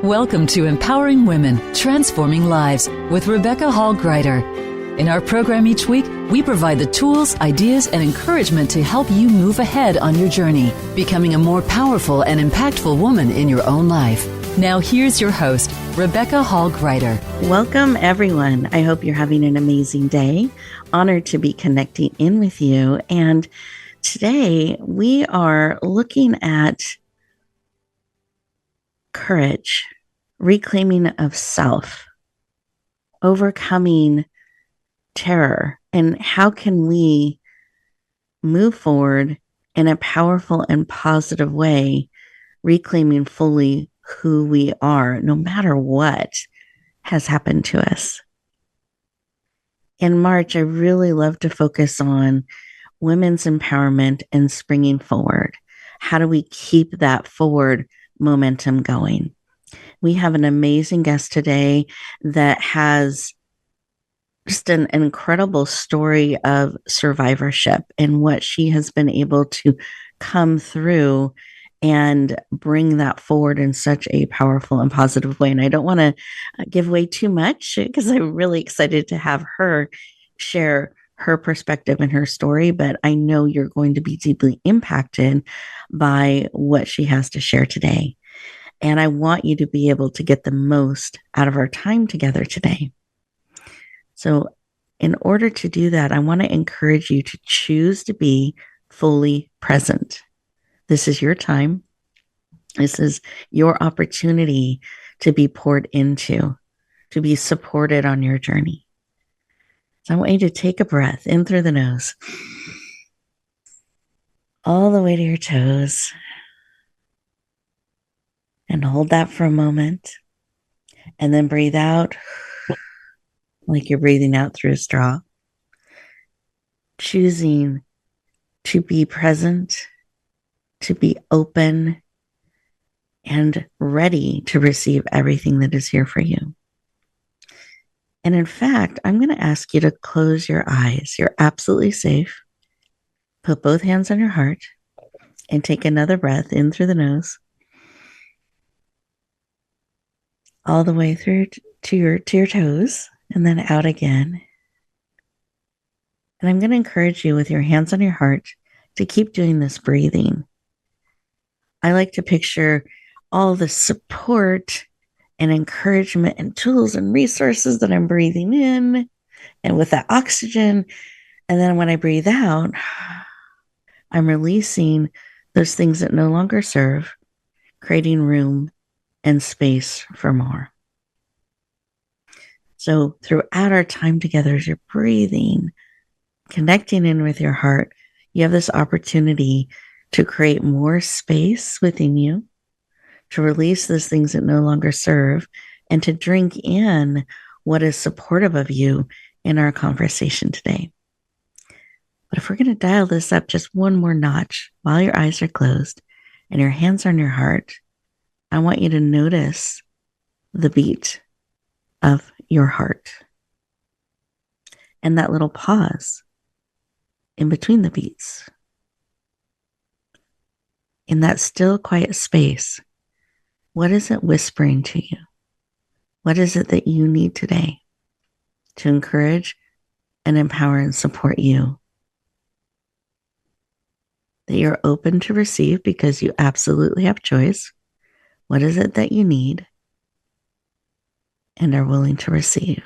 Welcome to Empowering Women, Transforming Lives with Rebecca Hall Gruyter. In our program each week, we provide the tools, ideas, and encouragement to help you move ahead on your journey, becoming a more powerful and impactful woman in your own life. Now here's your host, Rebecca Hall Gruyter. Welcome, everyone. I hope you're having an amazing day. Honored to be connecting in with you. And today we are looking at courage, reclaiming of self, overcoming terror, and how can we move forward in a powerful and positive way, reclaiming fully who we are, no matter what has happened to us. In March, I really love to focus on women's empowerment and springing forward. How do we keep that forward momentum going? We have an amazing guest today that has just an incredible story of survivorship and what she has been able to come through and bring that forward in such a powerful and positive way. And I don't want to give away too much because I'm really excited to have her share her perspective and her story, but I know you're going to be deeply impacted by what she has to share today. And I want you to be able to get the most out of our time together today. So in order to do that, I want to encourage you to choose to be fully present. This is your time. This is your opportunity to be poured into, to be supported on your journey. So I want you to take a breath in through the nose, all the way to your toes, and hold that for a moment. And then breathe out like you're breathing out through a straw. Choosing to be present, to be open, and ready to receive everything that is here for you. And in fact, I'm going to ask you to close your eyes. You're absolutely safe. Put both hands on your heart and take another breath in through the nose, all the way through to your toes, and then out again. And I'm going to encourage you with your hands on your heart to keep doing this breathing. I like to picture all the support and encouragement and tools and resources that I'm breathing in, and with that oxygen. And then when I breathe out, I'm releasing those things that no longer serve, creating room and space for more. So throughout our time together, as you're breathing, connecting in with your heart, you have this opportunity to create more space within you, to release those things that no longer serve, and to drink in what is supportive of you in our conversation today. But if we're going to dial this up just one more notch while your eyes are closed and your hands are on your heart, I want you to notice the beat of your heart and that little pause in between the beats. In that still, quiet space, what is it whispering to you? What is it that you need today to encourage and empower and support you? That you're open to receive because you absolutely have choice. What is it that you need and are willing to receive?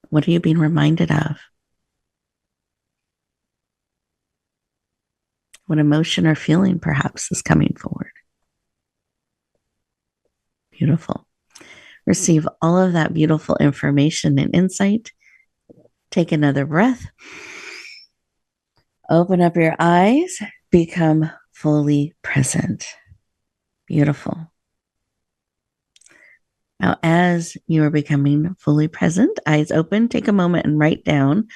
What are you being reminded of? What emotion or feeling perhaps is coming forward? Beautiful. Receive all of that beautiful information and insight. Take another breath. Open up your eyes. Become fully present. Beautiful. Now, as you are becoming fully present, eyes open, take a moment and write down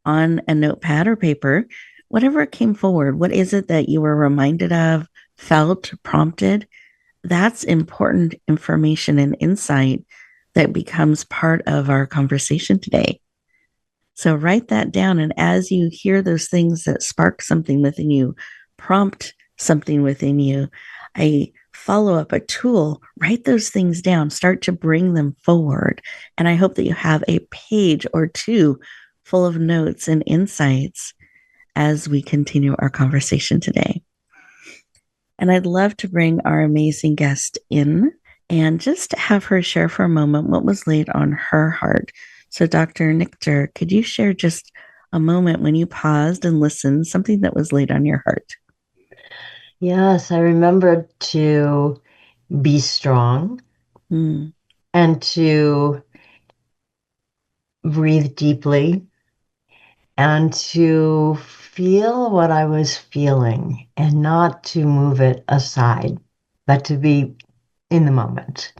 on a notepad or paper whatever came forward. What is it that you were reminded of, felt, prompted? That's important information and insight that becomes part of our conversation today. So write that down. And as you hear those things that spark something within you, prompt something within you, a follow up, a tool, write those things down, start to bring them forward. And I hope that you have a page or two full of notes and insights as we continue our conversation today. And I'd love to bring our amazing guest in and just have her share for a moment what was laid on her heart. So, Dr. Nichter, could you share just a moment when you paused and listened, something that was laid on your heart? Yes, I remembered to be strong and to breathe deeply and to feel what I was feeling and not to move it aside, but to be in the moment.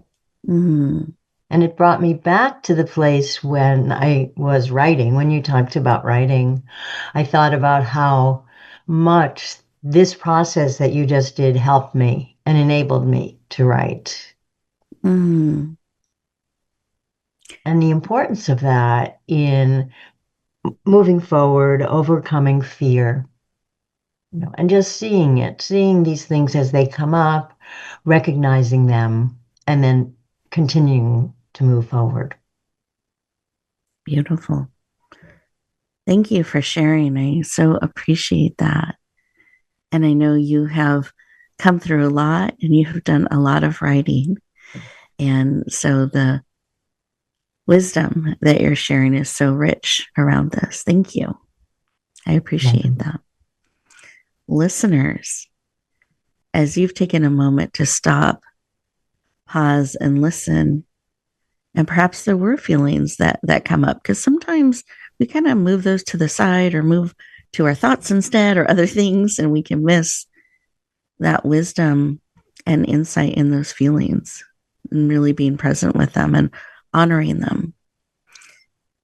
And it brought me back to the place when I was writing. When you talked about writing, I thought about how much this process that you just did helped me and enabled me to write. And the importance of that in moving forward, overcoming fear, and just seeing these things as they come up, recognizing them, and then continuing to move forward. Beautiful. Thank you for sharing. I so appreciate that. And I know you have come through a lot and you have done a lot of writing. And so the wisdom that you're sharing is so rich around this. Thank you. I appreciate that. Listeners, as you've taken a moment to stop, pause, and listen, and perhaps there were feelings that come up, because sometimes we kind of move those to the side or move to our thoughts instead or other things, and we can miss that wisdom and insight in those feelings and really being present with them and honoring them.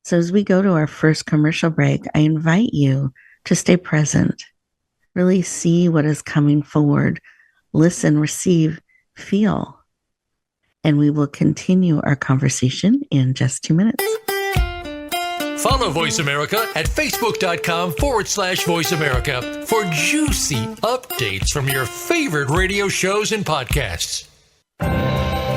So as we go to our first commercial break, I invite you to stay present, really see what is coming forward, listen, receive, feel, and we will continue our conversation in just 2 minutes. Follow Voice America at facebook.com/Voice America for juicy updates from your favorite radio shows and podcasts.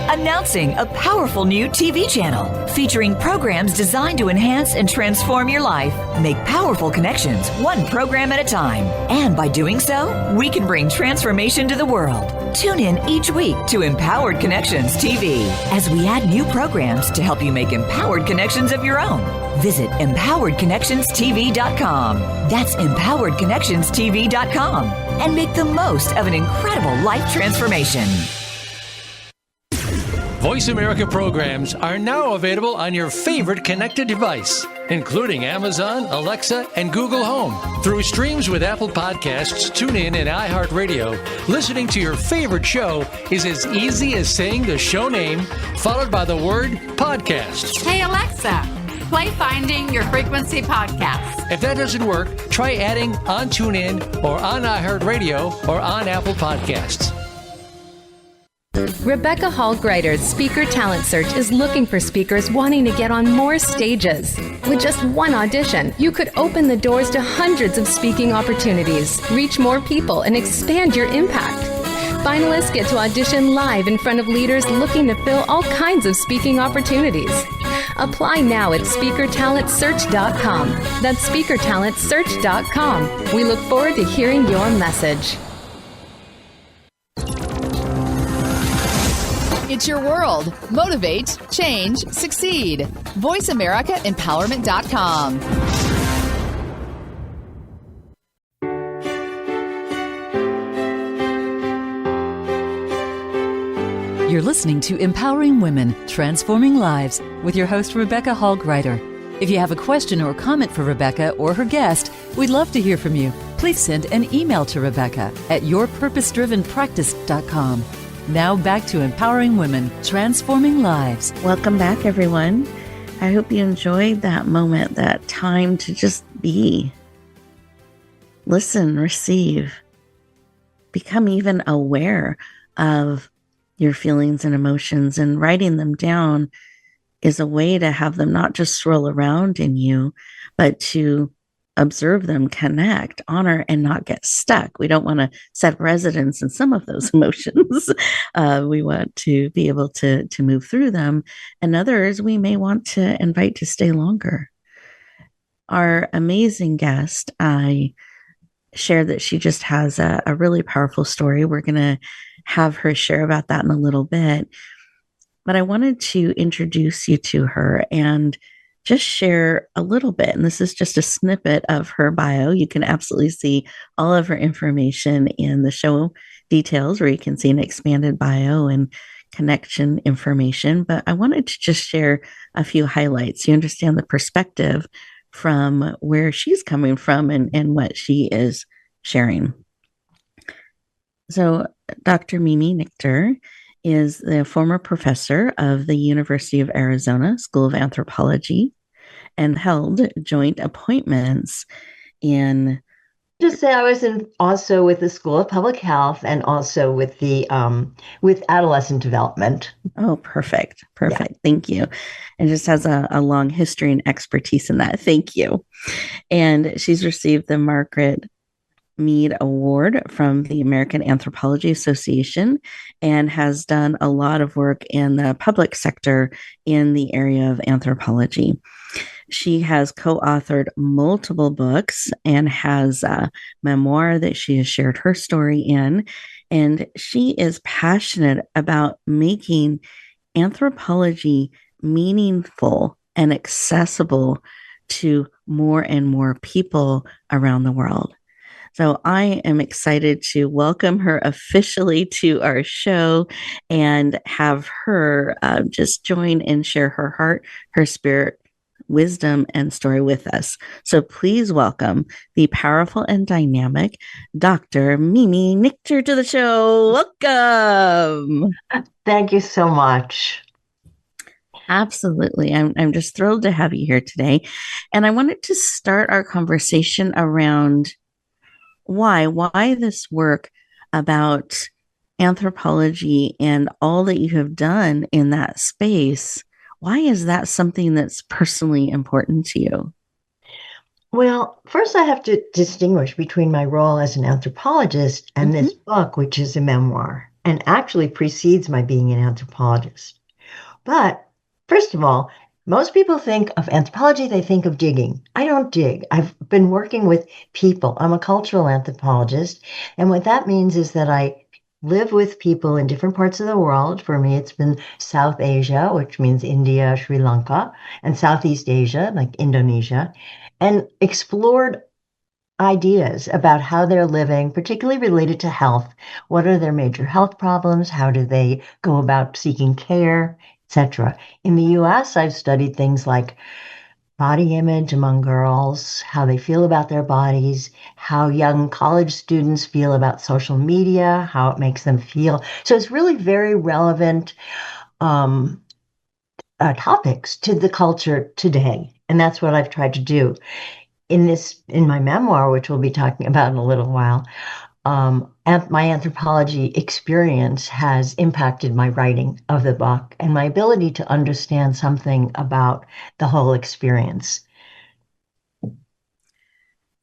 Announcing a powerful new TV channel featuring programs designed to enhance and transform your life. Make powerful connections, one program at a time. And by doing so, we can bring transformation to the world. Tune in each week to Empowered Connections TV as we add new programs to help you make empowered connections of your own. Visit empoweredconnectionstv.com. That's empoweredconnectionstv.com and make the most of an incredible life transformation. Voice America programs are now available on your favorite connected device, including Amazon, Alexa, and Google Home. Through streams with Apple Podcasts, TuneIn, and iHeartRadio, listening to your favorite show is as easy as saying the show name followed by the word podcast. Hey, Alexa, play Finding Your Frequency podcast. If that doesn't work, try adding on TuneIn or on iHeartRadio or on Apple Podcasts. Rebecca Hall Gruyter's Speaker Talent Search is looking for speakers wanting to get on more stages. With just one audition, you could open the doors to hundreds of speaking opportunities, reach more people, and expand your impact. Finalists get to audition live in front of leaders looking to fill all kinds of speaking opportunities. Apply now at speakertalentsearch.com. That's speakertalentsearch.com. We look forward to hearing your message. It's your world. Motivate, change, succeed. VoiceAmericaEmpowerment.com. You're listening to Empowering Women, Transforming Lives with your host, Rebecca Hall Gruyter. If you have a question or comment for Rebecca or her guest, we'd love to hear from you. Please send an email to Rebecca at yourpurposedrivenpractice.com. Now back to Empowering Women, Transforming Lives. Welcome back, everyone. I hope you enjoyed that moment, that time to just be. Listen, receive. Become even aware of your feelings and emotions, and writing them down is a way to have them not just swirl around in you, but to observe them, connect, honor, and not get stuck. We don't want to set residence in some of those emotions. We want to be able to move through them. And others we may want to invite to stay longer. Our amazing guest, I shared that she just has a really powerful story. We're going to have her share about that in a little bit. But I wanted to introduce you to her and just share a little bit. And this is just a snippet of her bio. You can absolutely see all of her information in the show details, where you can see an expanded bio and connection information. But I wanted to just share a few highlights so you understand the perspective from where she's coming from and what she is sharing. So Dr. Mimi Nichter is the former professor of the University of Arizona School of Anthropology and held joint appointments in. Just say I was also with the School of Public Health and also with the with adolescent development. Oh, perfect. Yeah. Thank you. And just has a long history and expertise in that. Thank you. And she's received the Margaret Mead Award from the American Anthropology Association and has done a lot of work in the public sector in the area of anthropology. She has co-authored multiple books and has a memoir that she has shared her story in. And she is passionate about making anthropology meaningful and accessible to more and more people around the world. So I am excited to welcome her officially to our show and have her just join and share her heart, her spirit, wisdom, and story with us. So please welcome the powerful and dynamic Dr. Mimi Nichter to the show. Welcome. Thank you so much. Absolutely. I'm just thrilled to have you here today. And I wanted to start our conversation around why this work about anthropology and all that you have done in that space. Why is that something that's personally important to you? Well, first I have to distinguish between my role as an anthropologist and this book, which is a memoir and actually precedes my being an anthropologist. But first of all, most people think of anthropology, they think of digging. I don't dig. I've been working with people. I'm a cultural anthropologist. And what that means is that I live with people in different parts of the world. For me, it's been South Asia, which means India, Sri Lanka, and Southeast Asia, like Indonesia, and explored ideas about how they're living, particularly related to health. What are their major health problems? How do they go about seeking care, etc. In the US, I've studied things like body image among girls, how they feel about their bodies, how young college students feel about social media, how it makes them feel. So it's really very relevant topics to the culture today. And that's what I've tried to do. In my memoir, which we'll be talking about in a little while, my anthropology experience has impacted my writing of the book and my ability to understand something about the whole experience.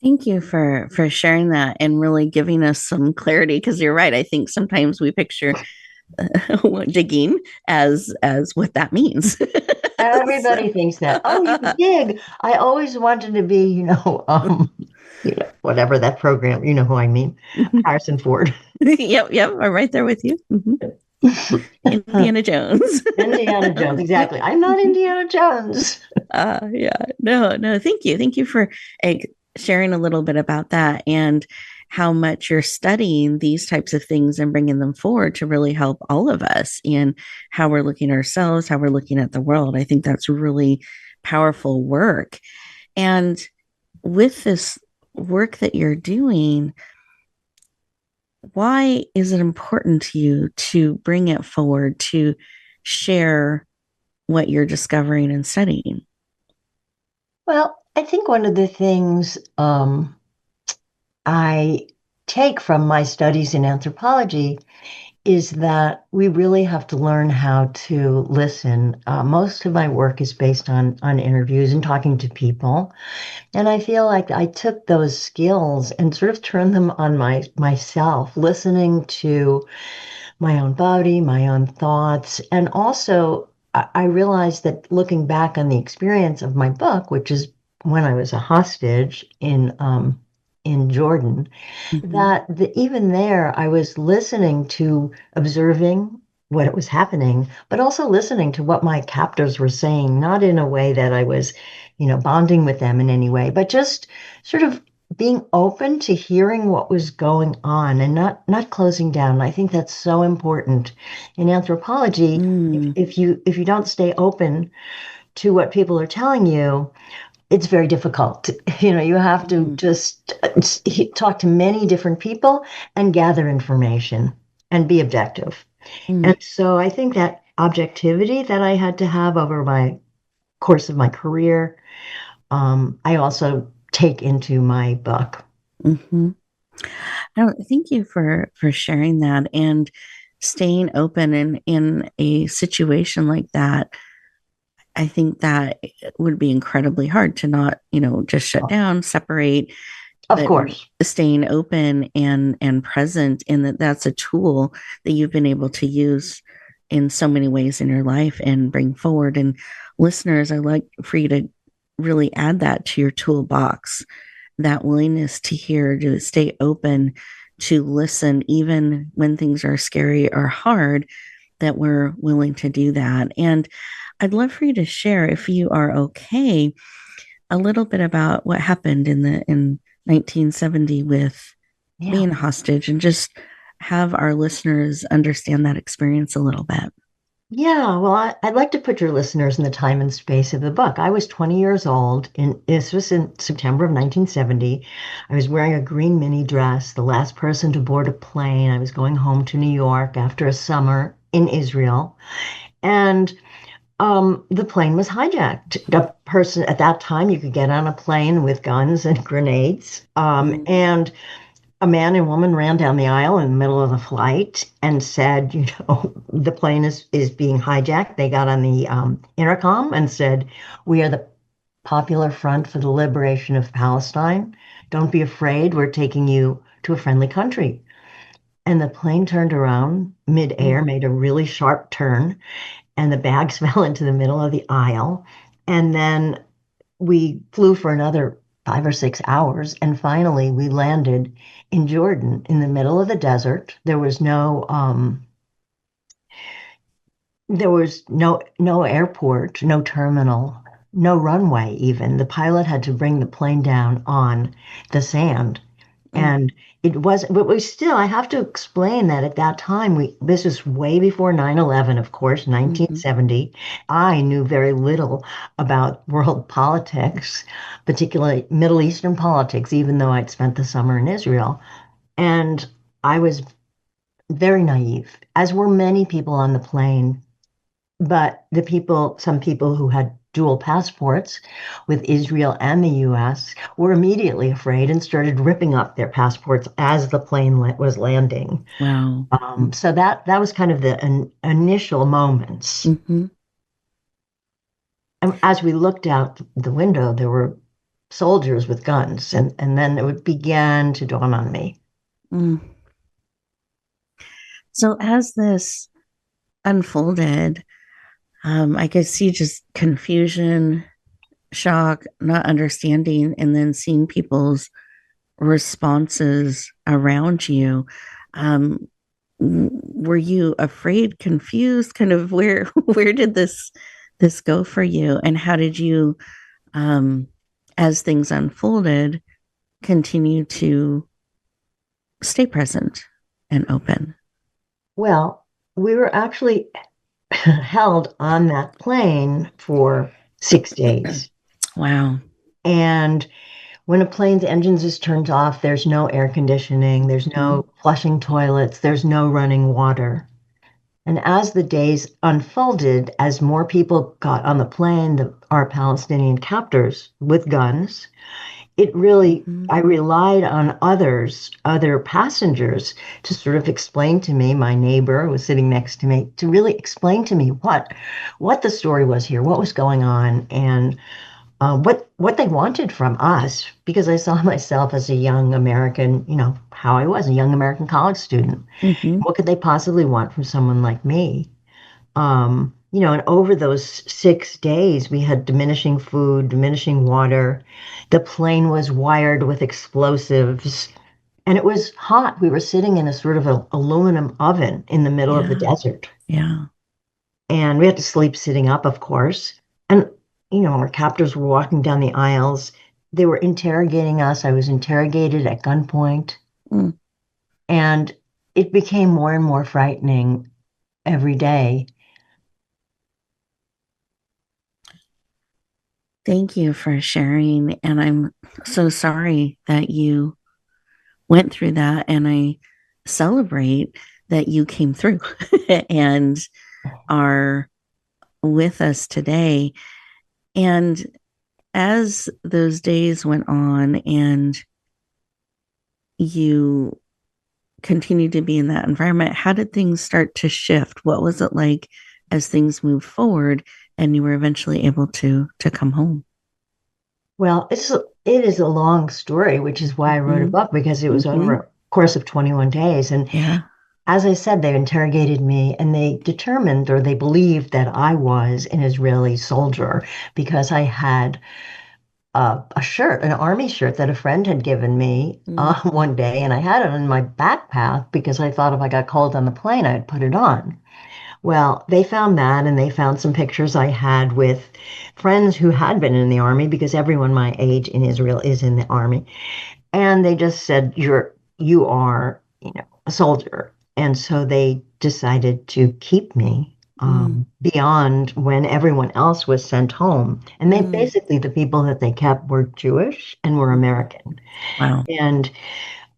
Thank you for sharing that and really giving us some clarity, because you're right. I think sometimes we picture digging as what that means. Everybody thinks that. Oh, you dig. I always wanted to be, whatever that program, you know who I mean, Harrison Ford. Yep, I'm right there with you. Indiana Jones. Indiana Jones, exactly. I'm not Indiana Jones. No, thank you for sharing a little bit about that and how much you're studying these types of things and bringing them forward to really help all of us in how we're looking at ourselves, how we're looking at the world. I think that's really powerful work. And with this work that you're doing, why is it important to you to bring it forward, to share what you're discovering and studying? Well, I think one of the things I take from my studies in anthropology is that we really have to learn how to listen. Most of my work is based on interviews and talking to people. And I feel like I took those skills and sort of turned them on myself, listening to my own body, my own thoughts. And also, I realized that looking back on the experience of my book, which is when I was a hostage in Jordan, that even there I was listening to, observing what was happening, but also listening to what my captors were saying, not in a way that I was, bonding with them in any way, but just sort of being open to hearing what was going on and not closing down. I think that's so important in anthropology. If you don't stay open to what people are telling you, it's very difficult. You have to just talk to many different people and gather information and be objective. And so I think that objectivity that I had to have over my course of my career, I also take into my book. No, thank you for sharing that and staying open in a situation like that. I think that would be incredibly hard to not, just shut down, separate, Of but course. staying open and present, and that's a tool that you've been able to use in so many ways in your life and bring forward. And listeners, I'd like for you to really add that to your toolbox, that willingness to hear, to stay open, to listen, even when things are scary or hard, that we're willing to do that. And I'd love for you to share, if you are okay, a little bit about what happened in 1970 with being a hostage, and just have our listeners understand that experience a little bit. Yeah, well, I'd like to put your listeners in the time and space of the book. I was 20 years old, and this was in September of 1970. I was wearing a green mini dress, the last person to board a plane. I was going home to New York after a summer in Israel, and the plane was hijacked. A person at that time, you could get on a plane with guns and grenades, and a man and woman ran down the aisle in the middle of the flight and said, the plane is being hijacked. They got on the intercom and said, "We are the Popular Front for the Liberation of Palestine. Don't be afraid. We're taking you to a friendly country." And the plane turned around midair, made a really sharp turn, and the bags fell into the middle of the aisle. And then we flew for another 5 or 6 hours, and finally we landed in Jordan in the middle of the desert. There was no airport, no terminal, no runway even. The pilot had to bring the plane down on the sand. And it was, but I have to explain that at that time, this was way before 9/11, of course, 1970. I knew very little about world politics, particularly Middle Eastern politics, even though I'd spent the summer in Israel. And I was very naive, as were many people on the plane. But some people who had dual passports with Israel and the US were immediately afraid and started ripping up their passports as the plane was landing. Wow. So that was kind of the initial moments. And as we looked out the window, there were soldiers with guns, and then it began to dawn on me. So as this unfolded, I could see just confusion, shock, not understanding, and then seeing people's responses around you. Were you afraid, confused? Kind of where did this go for you, and how did you, as things unfolded, continue to stay present and open? Well, we were actually held on that plane for 6 days. Wow. And when a plane's engines is turned off, there's no air conditioning, there's no flushing toilets, there's no running water. And as the days unfolded, as more people got on the plane, our Palestinian captors with guns, it really, I relied on other passengers to sort of explain to me, my neighbor who was sitting next to me, to really explain to me what the story was here, what was going on. And what they wanted from us, because I saw myself as a young American, how I was, a young American college student. Mm-hmm. What could they possibly want from someone like me? And over those 6 days, we had diminishing food, diminishing water. The plane was wired with explosives, and it was hot. We were sitting in a sort of a aluminum oven in the middle of the desert. Yeah. And we had to sleep sitting up, of course. And, our captors were walking down the aisles. They were interrogating us. I was interrogated at gunpoint. Mm. And it became more and more frightening every day. Thank you for sharing. And I'm so sorry that you went through that. And I celebrate that you came through and are with us today. And as those days went on and you continued to be in that environment, how did things start to shift? What was it like as things moved forward and you were eventually able to come home? Well, it is a long story, which is why I wrote a book, because it was over a course of 21 days. And as I said, they interrogated me and they determined, or they believed, that I was an Israeli soldier because I had a shirt, an army shirt that a friend had given me one day. And I had it in my backpack because I thought if I got cold on the plane, I'd put it on. Well, they found that, and they found some pictures I had with friends who had been in the army, because everyone my age in Israel is in the army. And they just said, you are, a soldier. And so they decided to keep me beyond when everyone else was sent home. And they basically, the people that they kept were Jewish and were American. Wow. And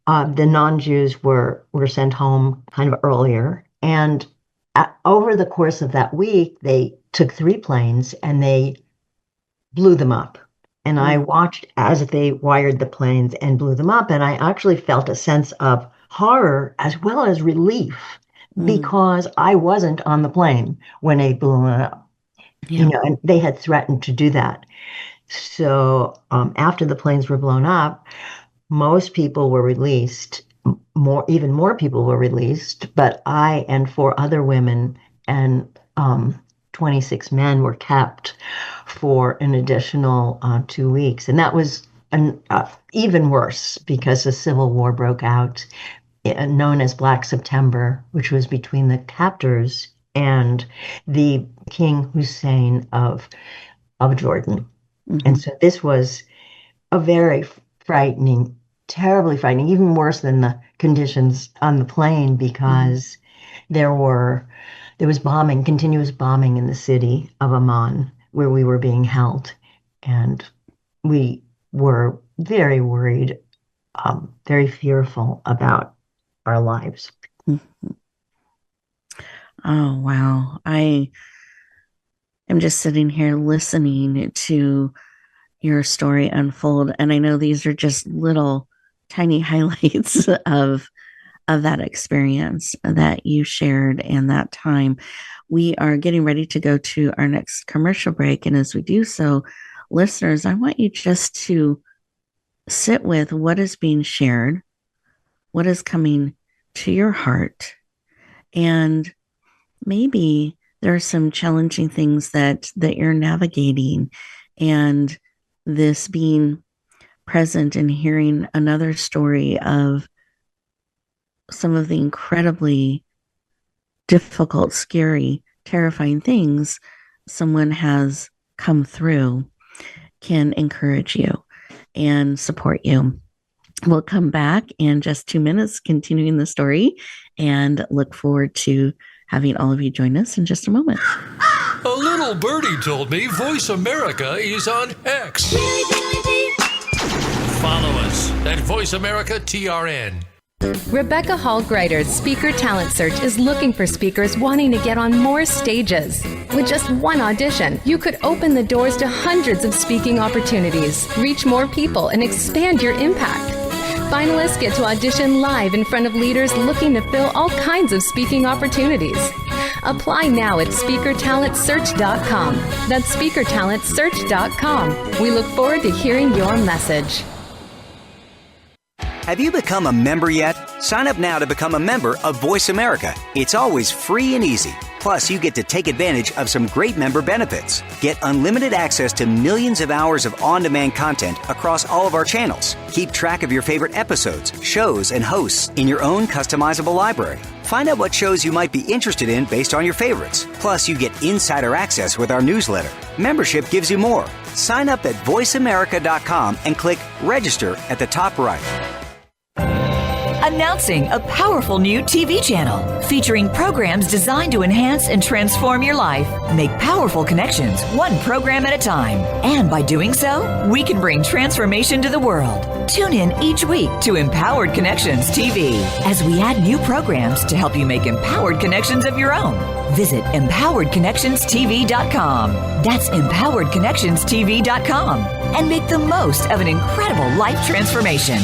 the non-Jews were sent home kind of earlier. And over the course of that week, they took 3 planes and they blew them up. And I watched as they wired the planes and blew them up. And I actually felt a sense of horror as well as relief, because I wasn't on the plane when they blew it up. And they had threatened to do that. So after the planes were blown up, most people were released. Even more people were released, but I and 4 other women and 26 men were kept for an additional 2 weeks. And that was even worse, because a civil war broke out, known as Black September, which was between the captors and the King Hussein of Jordan. And so this was a very frightening, terribly frightening, even worse than the conditions on the plane, because there was bombing, continuous bombing in the city of Amman where we were being held. And we were very worried, very fearful about our lives. Oh, wow. I am just sitting here listening to your story unfold. And I know these are just little tiny highlights of that experience that you shared and that time. We are getting ready to go to our next commercial break. And as we do so, listeners, I want you just to sit with what is being shared, what is coming to your heart, and maybe there are some challenging things that you're navigating, and this being present and hearing another story of some of the incredibly difficult, scary, terrifying things someone has come through can encourage you and support you. We'll come back in just 2 minutes, continuing the story, and look forward to having all of you join us in just a moment. A little birdie told me Voice America is on X. Follow us at Voice America TRN. Rebecca Hall Gruyter's Speaker Talent Search is looking for speakers wanting to get on more stages. With just one audition, you could open the doors to hundreds of speaking opportunities, reach more people, and expand your impact. Finalists get to audition live in front of leaders looking to fill all kinds of speaking opportunities. Apply now at speakertalentsearch.com. That's speakertalentsearch.com. We look forward to hearing your message. Have you become a member yet? Sign up now to become a member of Voice America. It's always free and easy. Plus, you get to take advantage of some great member benefits. Get unlimited access to millions of hours of on-demand content across all of our channels. Keep track of your favorite episodes, shows, and hosts in your own customizable library. Find out what shows you might be interested in based on your favorites. Plus, you get insider access with our newsletter. Membership gives you more. Sign up at voiceamerica.com and click register at the top right. Announcing a powerful new TV channel featuring programs designed to enhance and transform your life. Make powerful connections, one program at a time. And by doing so, we can bring transformation to the world. Tune in each week to Empowered Connections TV as we add new programs to help you make empowered connections of your own. Visit empoweredconnectionstv.com. That's empoweredconnectionstv.com. And make the most of an incredible life transformation.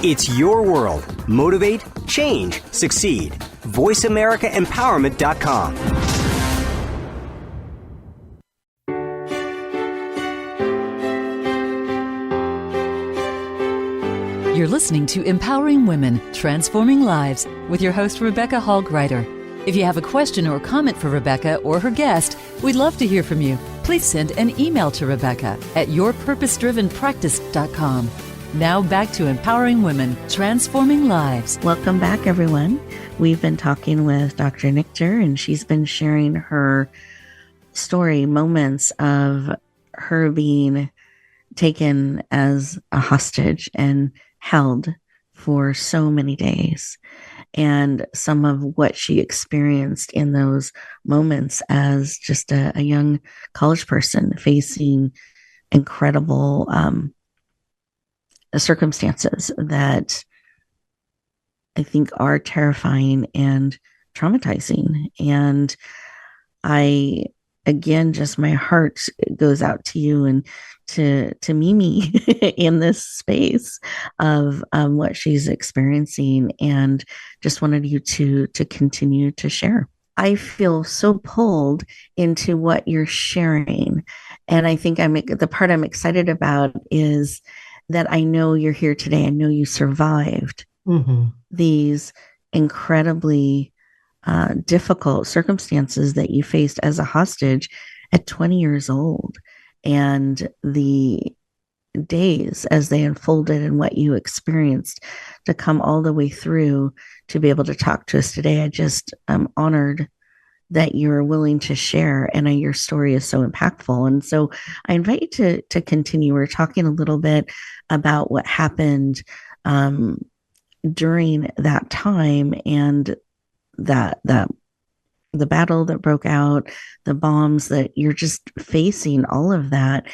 It's your world. Motivate, change, succeed. VoiceAmericaEmpowerment.com. You're listening to Empowering Women, Transforming Lives with your host, Rebecca Hall Gruyter. If you have a question or comment for Rebecca or her guest, we'd love to hear from you. Please send an email to Rebecca at yourpurposedrivenpractice.com. Now back to Empowering Women, Transforming Lives. Welcome back, everyone. We've been talking with Dr. Nichter, and she's been sharing her story, moments of her being taken as a hostage and held for so many days, and some of what she experienced in those moments as just a young college person facing incredible circumstances that I think are terrifying and traumatizing. And I, again, just my heart goes out to you and to Mimi in this space of what she's experiencing, and just wanted you to continue to share. I feel so pulled into what you're sharing. And I think the part I'm excited about is that I know you're here today. I know you survived these incredibly difficult circumstances that you faced as a hostage at 20 years old, and the days as they unfolded and what you experienced to come all the way through to be able to talk to us today. I just am honored that you're willing to share, and your story is so impactful. And so I invite you to continue. We're talking a little bit about what happened during that time, and that the battle that broke out, the bombs that you're just facing, all of that.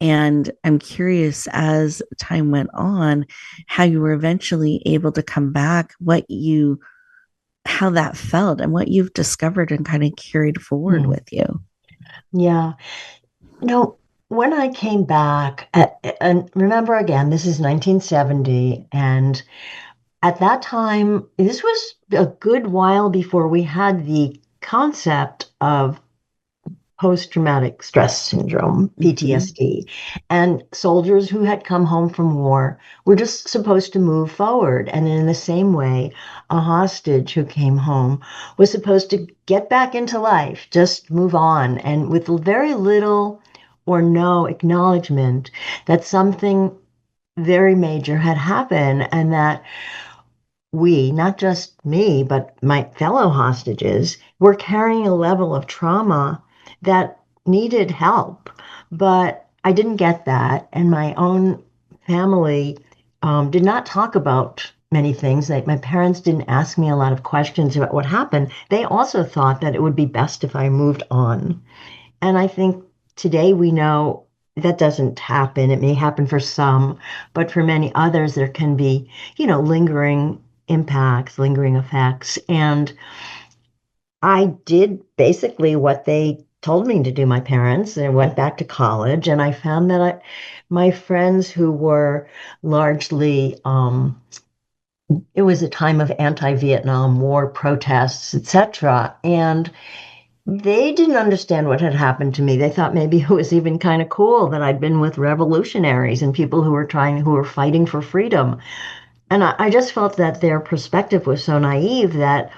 And I'm curious, as time went on, how you were eventually able to come back, how that felt, and what you've discovered and kind of carried forward with you. Yeah. When I came back, and remember again, this is 1970, and at that time, this was a good while before we had the concept of post-traumatic stress syndrome, PTSD, and soldiers who had come home from war were just supposed to move forward. And in the same way, a hostage who came home was supposed to get back into life, just move on, and with very little or no acknowledgement that something very major had happened, and that we, not just me, but my fellow hostages, were carrying a level of trauma that needed help. But I didn't get that. And my own family did not talk about many things. My parents didn't ask me a lot of questions about what happened. They also thought that it would be best if I moved on. And I think today we know that doesn't happen. It may happen for some, but for many others, there can be, lingering impacts, lingering effects. And I did basically what they told me to do, my parents, and I went back to college, and I found that my friends who were largely it was a time of anti-Vietnam War protests, etc. And they didn't understand what had happened to me. They thought maybe it was even kind of cool that I'd been with revolutionaries and people who were fighting for freedom. And I just felt that their perspective was so naive that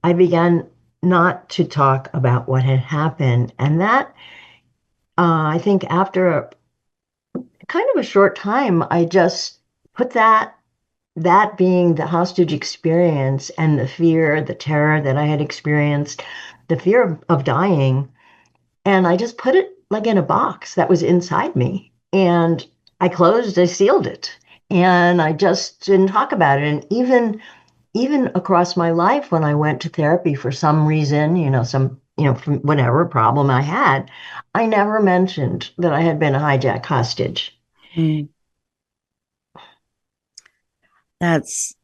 I began not to talk about what had happened. And that, I think after kind of a short time, I just put that being the hostage experience and the fear, the terror that I had experienced, the fear of dying, and I just put it like in a box that was inside me. And I sealed it, and I just didn't talk about it. And even across my life, when I went to therapy for some reason, from whatever problem I had, I never mentioned that I had been a hijack hostage. Mm. That's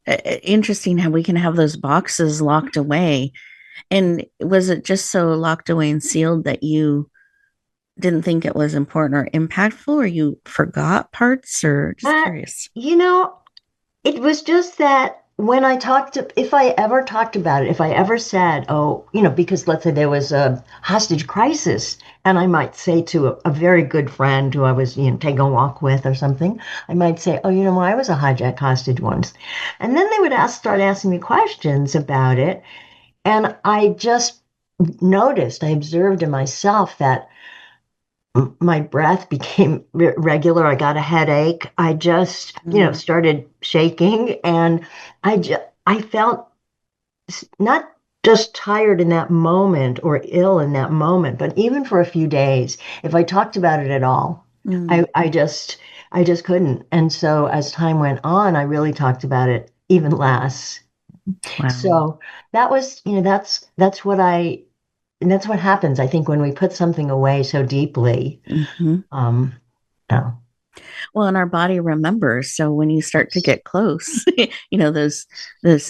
interesting how we can have those boxes locked away. And was it just so locked away and sealed that you didn't think it was important or impactful, or you forgot parts, or just curious? It was just that when if I ever talked about it, if I ever said, oh, because let's say there was a hostage crisis, and I might say to a very good friend who I was, taking a walk with or something, I might say, oh, I was a hijack hostage once. And then they would start asking me questions about it. And I just I observed in myself that my breath became regular. I got a headache. I just, started shaking, and I felt not just tired in that moment or ill in that moment, but even for a few days, if I talked about it at all, I just couldn't. And so as time went on, I really talked about it even less. Wow. So that was, and that's what happens, I think, when we put something away so deeply. Yeah. Well, and our body remembers. So when you start to get close, those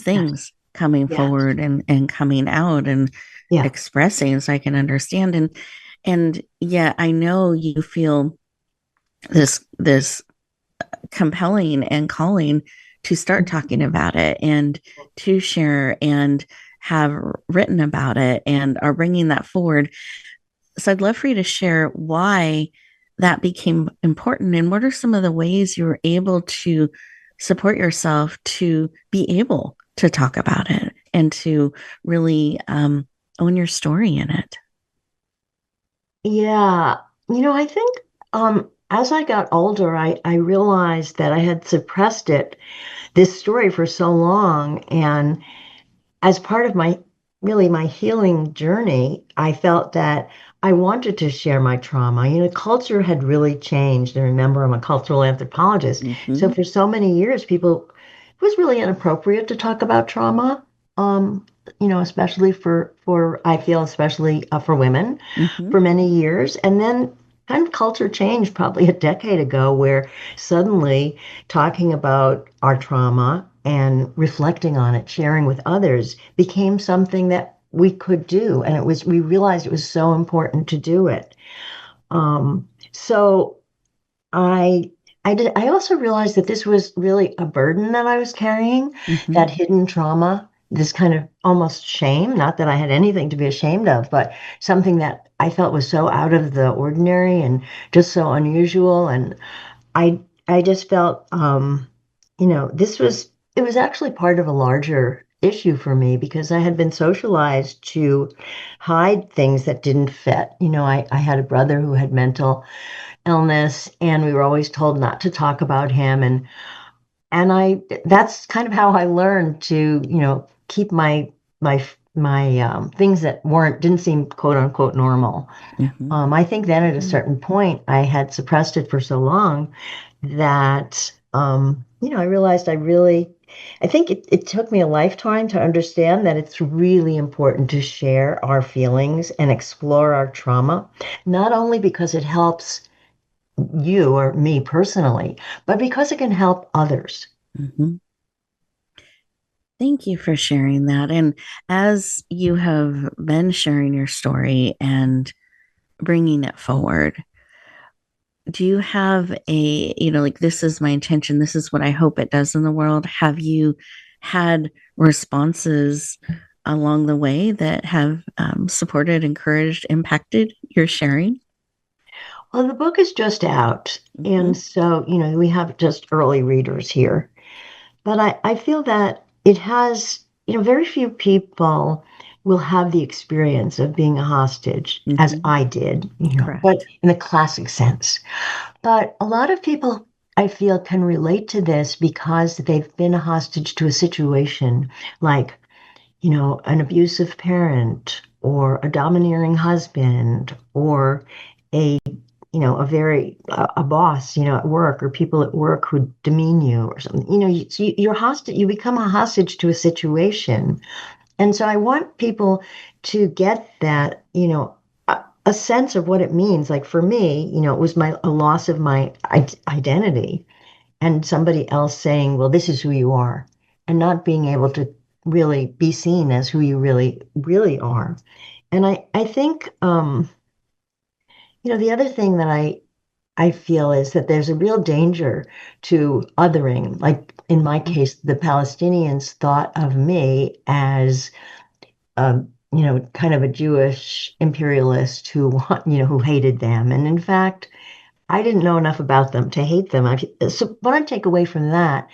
things coming forward and coming out and expressing, so I can understand. And yeah, I know you feel this compelling and calling to start talking about it and to share and have written about it and are bringing that forward. So I'd love for you to share why that became important and what are some of the ways you were able to support yourself to be able to talk about it and to really own your story in it. Yeah. I think as I got older, I realized that I had suppressed this story for so long. And as part of my healing journey, I felt that I wanted to share my trauma. Culture had really changed. And remember, I'm a cultural anthropologist. So for so many years, it was really inappropriate to talk about trauma. Especially I feel especially for women for many years. And then kind of culture changed probably a decade ago, where suddenly talking about our trauma and reflecting on it, sharing with others, became something that we could do. And we realized it was so important to do it. So I also realized that this was really a burden that I was carrying, that hidden trauma, this kind of almost shame, not that I had anything to be ashamed of, but something that I felt was so out of the ordinary and just so unusual. And I just felt, it was actually part of a larger issue for me, because I had been socialized to hide things that didn't fit. I had a brother who had mental illness, and we were always told not to talk about him. And that's kind of how I learned to, keep my things that didn't seem quote unquote normal. I think then at a certain point, I had suppressed it for so long that, I realized I think it took me a lifetime to understand that it's really important to share our feelings and explore our trauma, not only because it helps you or me personally, but because it can help others. Thank you for sharing that. And as you have been sharing your story and bringing it forward, do you have like, this is my intention, this is what I hope it does in the world? Have you had responses along the way that have supported, encouraged, impacted your sharing? Well, the book is just out. And so, we have just early readers here. But I feel that it has, very few people will have the experience of being a hostage as I did, but in the classic sense. But a lot of people, I feel, can relate to this because they've been a hostage to a situation like, an abusive parent or a domineering husband or a a boss, at work, or people at work who demean you or something. You're hostage. You become a hostage to a situation, and so I want people to get that, a sense of what it means. Like for me, it was a loss of my identity, and somebody else saying, "Well, this is who you are," and not being able to really be seen as who you really, really are. And I think, the other thing that I feel is that there's a real danger to othering. Like in my case, the Palestinians thought of me as, kind of a Jewish imperialist who hated them. And in fact, I didn't know enough about them to hate them. So what I take away from that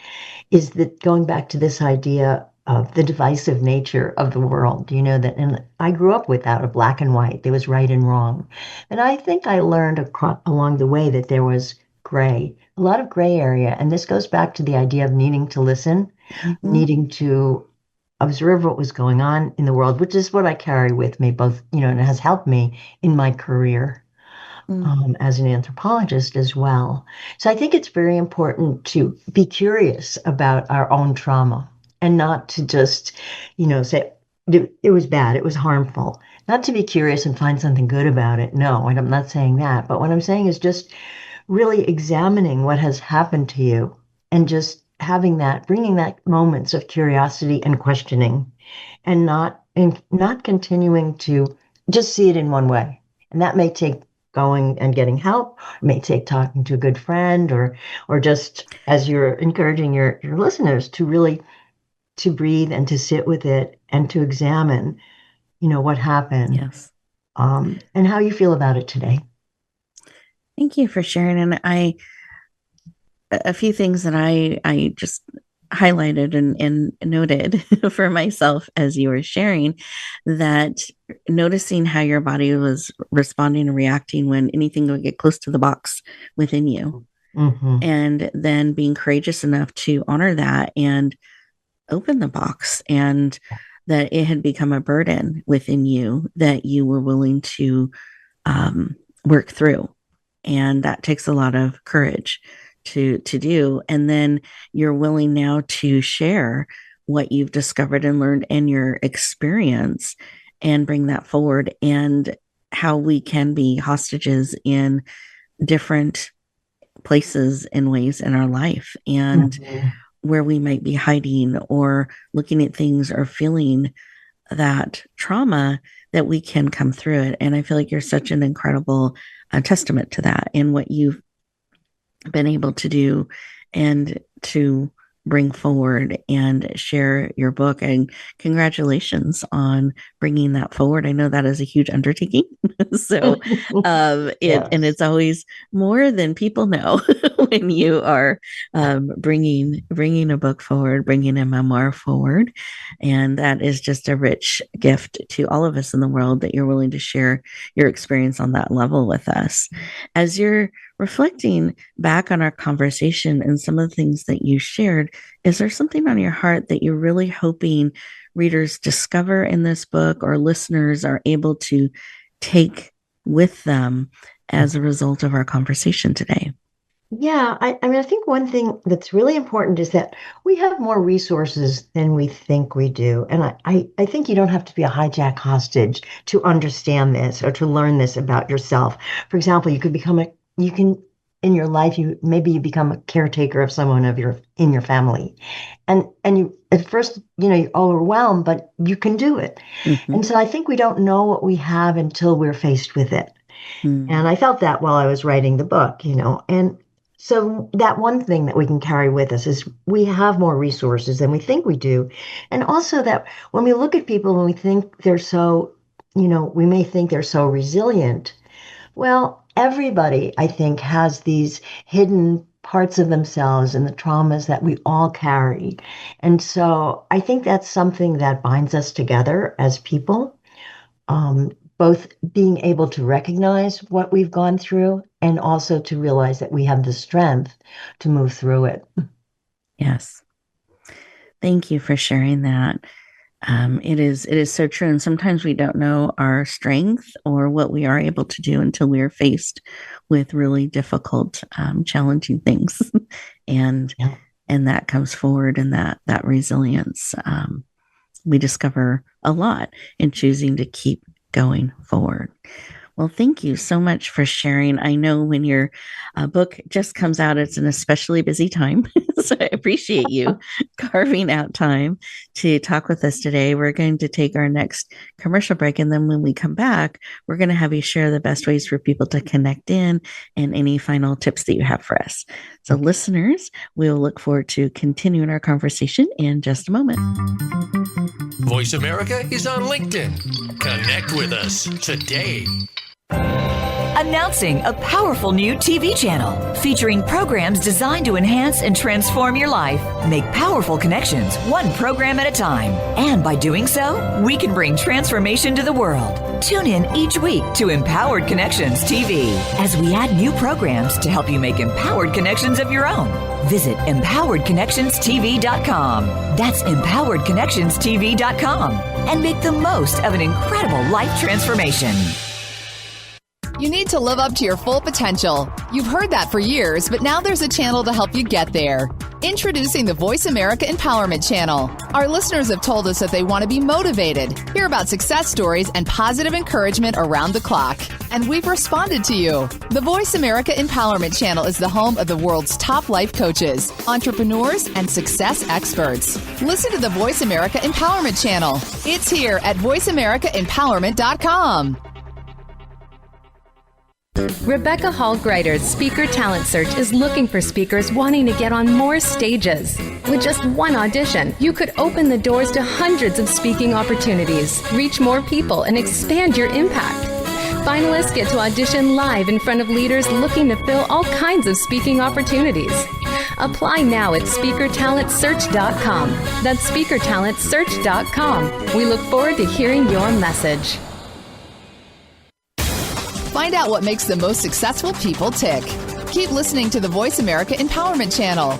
is that going back to this idea of the divisive nature of the world, and I grew up without a black and white. There was right and wrong. And I think I learned along the way that there was gray, a lot of gray area. And this goes back to the idea of needing to listen, needing to observe what was going on in the world, which is what I carry with me both, and it has helped me in my career. As an anthropologist as well. So I think it's very important to be curious about our own trauma and not to just, say it was bad, it was harmful. Not to be curious and find something good about it. No, I'm not saying that. But what I'm saying is just really examining what has happened to you and just bringing that moments of curiosity and questioning and not continuing to just see it in one way. And that may take going and getting help. It may take talking to a good friend or just as you're encouraging your listeners to really to breathe and to sit with it and to examine, what happened. Yes. And how you feel about it today. Thank you for sharing. And a few things that I just highlighted and noted for myself as you were sharing, that noticing how your body was responding and reacting when anything would get close to the box within you. And then being courageous enough to honor that and open the box, and that it had become a burden within you that you were willing to work through. And that takes a lot of courage to do. And then you're willing now to share what you've discovered and learned and your experience and bring that forward, and how we can be hostages in different places and ways in our life, and where we might be hiding or looking at things or feeling that trauma, that we can come through it. And I feel like you're such an incredible testament to that and what you've been able to do and to bring forward and share your book. And congratulations on bringing that forward. I know that is a huge undertaking. So and it's always more than people know when you are bringing a book forward, bringing a memoir forward. And that is just a rich gift to all of us in the world, that you're willing to share your experience on that level with us. As you're reflecting back on our conversation and some of the things that you shared, is there something on your heart that you're really hoping readers discover in this book, or listeners are able to take with them as a result of our conversation today? Yeah, I think one thing that's really important is that we have more resources than we think we do. And I think you don't have to be a hijack hostage to understand this or to learn this about yourself. For example, you can in your life, you become a caretaker of someone in your family. And you at first, you're overwhelmed, but you can do it. And so I think we don't know what we have until we're faced with it. And I felt that while I was writing the book, and So that one thing that we can carry with us is we have more resources than we think we do. And also that when we look at people and we think they're so, we may think they're so resilient. Well, everybody, I think, has these hidden parts of themselves and the traumas that we all carry. And so I think that's something that binds us together as people, both being able to recognize what we've gone through and also to realize that we have the strength to move through it. Yes. Thank you for sharing that. It is so true. And sometimes we don't know our strength or what we are able to do until we are faced with really difficult, challenging things. and that comes forward, and that resilience, we discover a lot in choosing to keep going forward. Well, thank you so much for sharing. I know when your book just comes out, it's an especially busy time. So I appreciate you carving out time to talk with us today. We're going to take our next commercial break. And then when we come back, we're going to have you share the best ways for people to connect in and any final tips that you have for us. So listeners, we'll look forward to continuing our conversation in just a moment. Voice America is on LinkedIn. Connect with us today. Announcing a powerful new TV channel featuring programs designed to enhance and transform your life. Make powerful connections, one program at a time. And by doing so, we can bring transformation to the world. Tune in each week to Empowered Connections TV as we add new programs to help you make empowered connections of your own. Visit empoweredconnectionstv.com. That's empoweredconnectionstv.com. And make the most of an incredible life transformation. You need to live up to your full potential. You've heard that for years, but now there's a channel to help you get there. Introducing the Voice America Empowerment Channel. Our listeners have told us that they want to be motivated, hear about success stories, and positive encouragement around the clock. And we've responded to you. The Voice America Empowerment Channel is the home of the world's top life coaches, entrepreneurs, and success experts. Listen to the Voice America Empowerment Channel. It's here at voiceamericaempowerment.com. Rebecca Hall Gruyter's Speaker Talent Search is looking for speakers wanting to get on more stages. With just one audition, you could open the doors to hundreds of speaking opportunities, reach more people, and expand your impact. Finalists get to audition live in front of leaders looking to fill all kinds of speaking opportunities. Apply now at speakertalentsearch.com. That's speakertalentsearch.com. We look forward to hearing your message. Find out what makes the most successful people tick. Keep listening to the Voice America Empowerment Channel.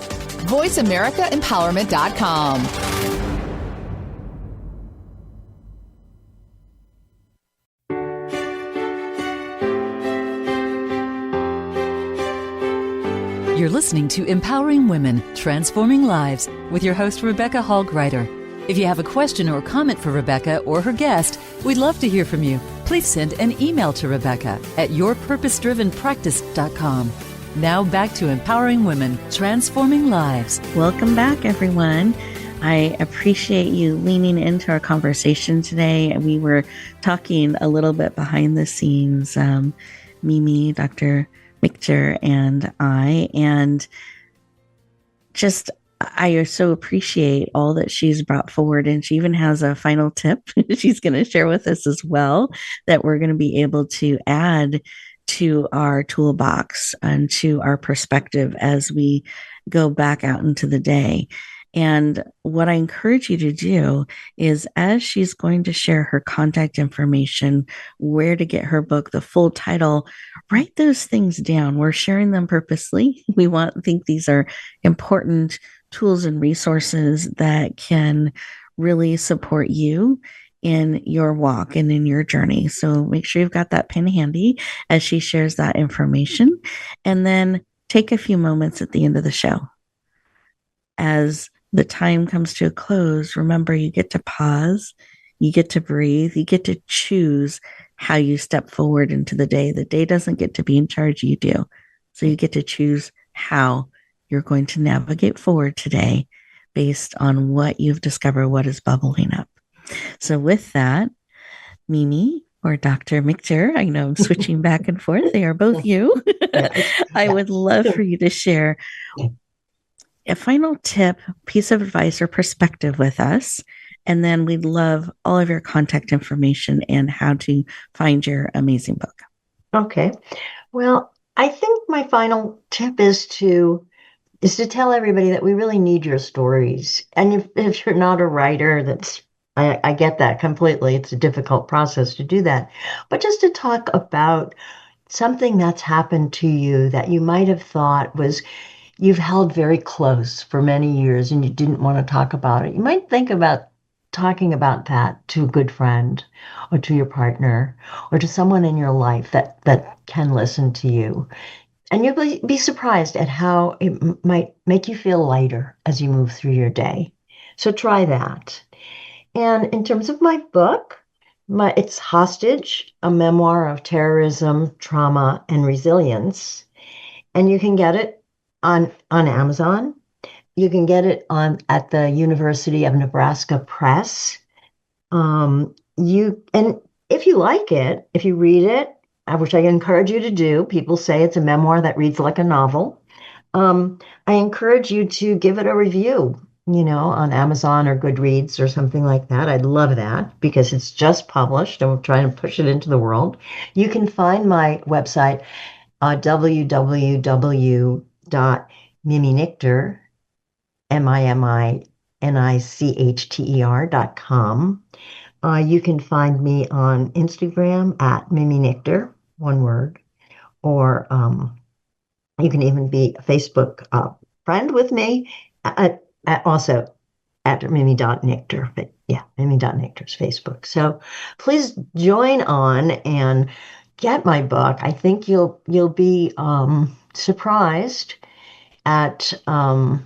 VoiceAmericaEmpowerment.com. You're listening to Empowering Women, Transforming Lives with your host, Rebecca Hall Gruyter. If you have a question or comment for Rebecca or her guest, we'd love to hear from you. Please send an email to Rebecca at yourpurposedrivenpractice.com. Now back to Empowering Women, Transforming Lives. Welcome back, everyone. I appreciate you leaning into our conversation today. We were talking a little bit behind the scenes, Mimi, Dr. Nichter, and I, and I so appreciate all that she's brought forward. And she even has a final tip she's going to share with us as well that we're going to be able to add to our toolbox and to our perspective as we go back out into the day. And what I encourage you to do is, as she's going to share her contact information, where to get her book, the full title, write those things down. We're sharing them purposely. We think these are important tools and resources that can really support you in your walk and in your journey. So make sure you've got that pen handy as she shares that information. And then take a few moments at the end of the show. As the time comes to a close, remember, you get to pause, you get to breathe, you get to choose how you step forward into the day. The day doesn't get to be in charge, you do. So you get to choose how you're going to navigate forward today based on what you've discovered, what is bubbling up. So with that, Mimi, or Dr. Nichter. I know I'm switching back and forth. They are both you. I would love for you to share a final tip, piece of advice, or perspective with us. And then we'd love all of your contact information and how to find your amazing book. Okay. Well, I think my final tip is to tell everybody that we really need your stories. And if you're not a writer, I get that completely. It's a difficult process to do that. But just to talk about something that's happened to you that you might have thought you've held very close for many years and you didn't want to talk about it. You might think about talking about that to a good friend or to your partner or to someone in your life that can listen to you. And you'll be surprised at how it might make you feel lighter as you move through your day. So try that. And in terms of my book, it's Hostage, a Memoir of Terrorism, Trauma, and Resilience. And you can get it on Amazon. You can get it at the University of Nebraska Press. And if you like it, if you read it, which I encourage you to do, people say it's a memoir that reads like a novel. I encourage you to give it a review, on Amazon or Goodreads or something like that. I'd love that because it's just published and we're trying to push it into the world. You can find my website, www.miminichter, MIMINICHTER.com. You can find me on Instagram at Mimi Nichter, one word, or you can even be a Facebook friend with me also at Mimi.Nichter. But yeah, Mimi.Nichter is Facebook. So please join on and get my book. I think you'll be surprised at how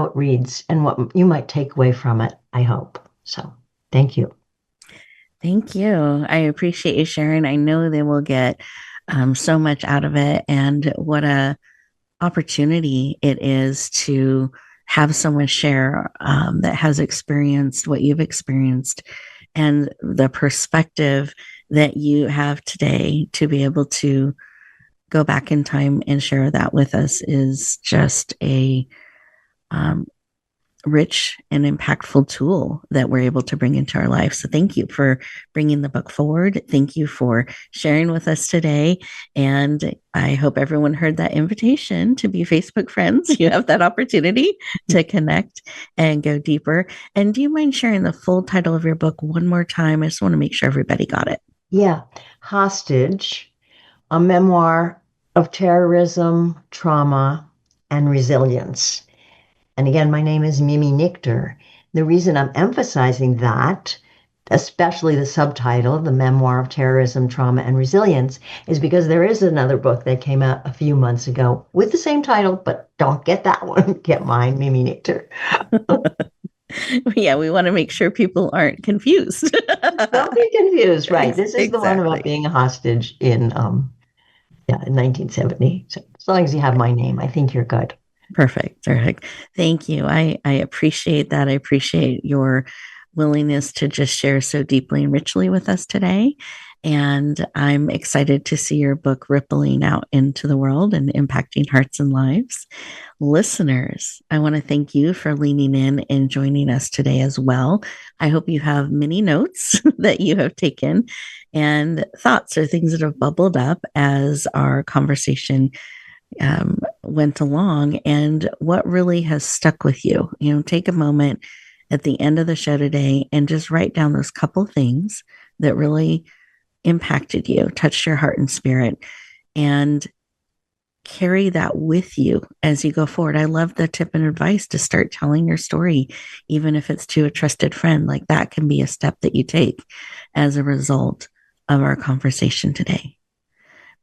it reads and what you might take away from it, I hope. So thank you. Thank you. I appreciate you sharing. I know they will get so much out of it, and what a opportunity it is to have someone share that has experienced what you've experienced, and the perspective that you have today to be able to go back in time and share that with us is just a rich and impactful tool that we're able to bring into our life. So thank you for bringing the book forward. Thank you for sharing with us today. And I hope everyone heard that invitation to be Facebook friends. You have that opportunity to connect and go deeper. And do you mind sharing the full title of your book one more time? I just want to make sure everybody got it. Yeah. Hostage, a Memoir of Terrorism, Trauma, and Resilience. And again, my name is Mimi Nichter. The reason I'm emphasizing that, especially the subtitle, The Memoir of Terrorism, Trauma, and Resilience, is because there is another book that came out a few months ago with the same title, but don't get that one. Get mine, Mimi Nichter. Yeah, we want to make sure people aren't confused. Don't be confused, right? This is the one about being a hostage in 1970. So as long as you have my name, I think you're good. Perfect. Thank you. I appreciate that. I appreciate your willingness to just share so deeply and richly with us today. And I'm excited to see your book rippling out into the world and impacting hearts and lives. Listeners, I want to thank you for leaning in and joining us today as well. I hope you have many notes that you have taken and thoughts or things that have bubbled up as our conversation went along, and what really has stuck with you. Take a moment at the end of the show today and just write down those couple things that really impacted you, touched your heart and spirit, and carry that with you as you go forward. I love the tip and advice to start telling your story, even if it's to a trusted friend. Like that can be a step that you take as a result of our conversation today.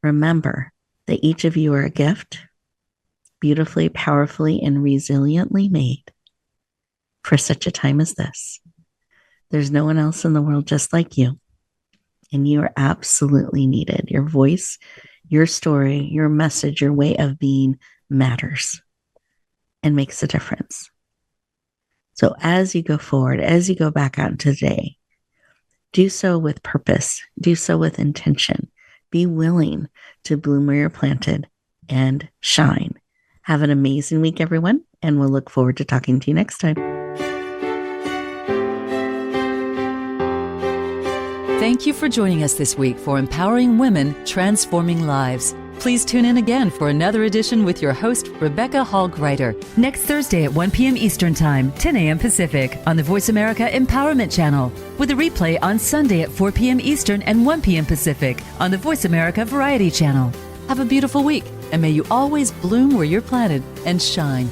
Remember that each of you are a gift, beautifully, powerfully, and resiliently made for such a time as this. There's no one else in the world just like you, and you are absolutely needed. Your voice, your story, your message, your way of being matters and makes a difference. So as you go forward, as you go back out into the day, do so with purpose, do so with intention. Be willing to bloom where you're planted and shine. Have an amazing week, everyone, and we'll look forward to talking to you next time. Thank you for joining us this week for Empowering Women, Transforming Lives. Please tune in again for another edition with your host, Rebecca Hall Gruyter, next Thursday at 1 p.m. Eastern Time, 10 a.m. Pacific, on the Voice America Empowerment Channel, with a replay on Sunday at 4 p.m. Eastern and 1 p.m. Pacific on the Voice America Variety Channel. Have a beautiful week, and may you always bloom where you're planted and shine.